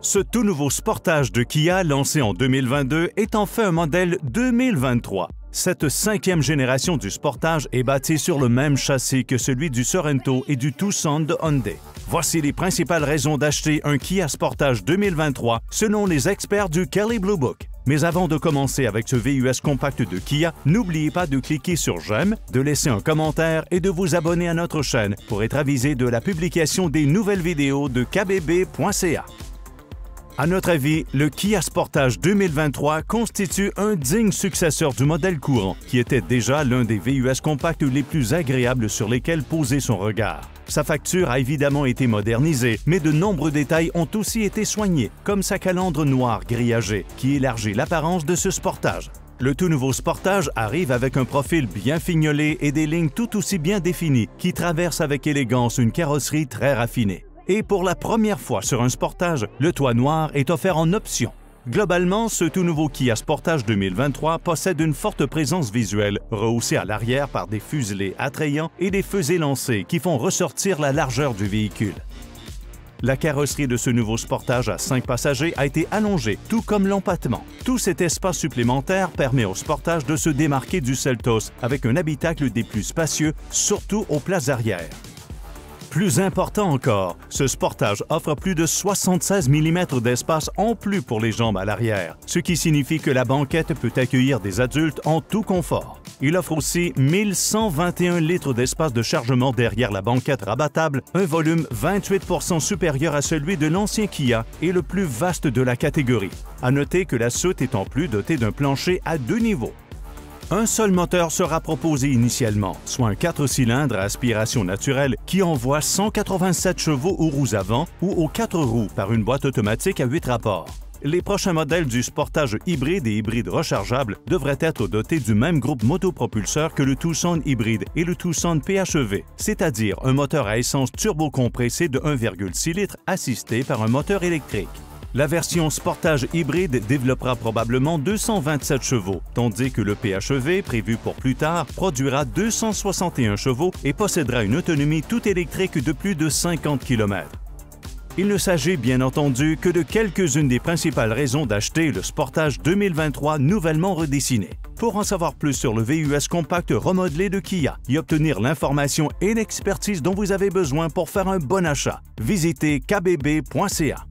Ce tout nouveau Sportage de Kia, lancé en 2022, est en fait un modèle 2023. Cette cinquième génération du Sportage est bâtie sur le même châssis que celui du Sorento et du Tucson de Hyundai. Voici les principales raisons d'acheter un Kia Sportage 2023 selon les experts du Kelley Blue Book. Mais avant de commencer avec ce VUS compact de Kia, n'oubliez pas de cliquer sur j'aime, de laisser un commentaire et de vous abonner à notre chaîne pour être avisé de la publication des nouvelles vidéos de kbb.ca. À notre avis, le Kia Sportage 2023 constitue un digne successeur du modèle courant, qui était déjà l'un des VUS compacts les plus agréables sur lesquels poser son regard. Sa facture a évidemment été modernisée, mais de nombreux détails ont aussi été soignés, comme sa calandre noire grillagée, qui élargit l'apparence de ce Sportage. Le tout nouveau Sportage arrive avec un profil bien fignolé et des lignes tout aussi bien définies, qui traversent avec élégance une carrosserie très raffinée. Et pour la première fois sur un Sportage, le toit noir est offert en option. Globalement, ce tout nouveau Kia Sportage 2023 possède une forte présence visuelle, rehaussée à l'arrière par des fuselés attrayants et des feux élancés qui font ressortir la largeur du véhicule. La carrosserie de ce nouveau Sportage à 5 passagers a été allongée, tout comme l'empattement. Tout cet espace supplémentaire permet au Sportage de se démarquer du Seltos avec un habitacle des plus spacieux, surtout aux places arrière. Plus important encore, ce Sportage offre plus de 76 mm d'espace en plus pour les jambes à l'arrière, ce qui signifie que la banquette peut accueillir des adultes en tout confort. Il offre aussi 1121 litres d'espace de chargement derrière la banquette rabattable, un volume 28% supérieur à celui de l'ancien Kia et le plus vaste de la catégorie. À noter que la soute est en plus dotée d'un plancher à 2 niveaux. Un seul moteur sera proposé initialement, soit un 4 cylindres à aspiration naturelle qui envoie 187 chevaux aux roues avant ou aux 4 roues par une boîte automatique à 8 rapports. Les prochains modèles du Sportage hybride et hybride rechargeable devraient être dotés du même groupe motopropulseur que le Tucson hybride et le Tucson PHEV, c'est-à-dire un moteur à essence turbocompressé de 1,6 litres assisté par un moteur électrique. La version Sportage hybride développera probablement 227 chevaux, tandis que le PHEV, prévu pour plus tard, produira 261 chevaux et possédera une autonomie tout électrique de plus de 50 km. Il ne s'agit bien entendu que de quelques-unes des principales raisons d'acheter le Sportage 2023 nouvellement redessiné. Pour en savoir plus sur le VUS compact remodelé de Kia et obtenir l'information et l'expertise dont vous avez besoin pour faire un bon achat, visitez kbb.ca.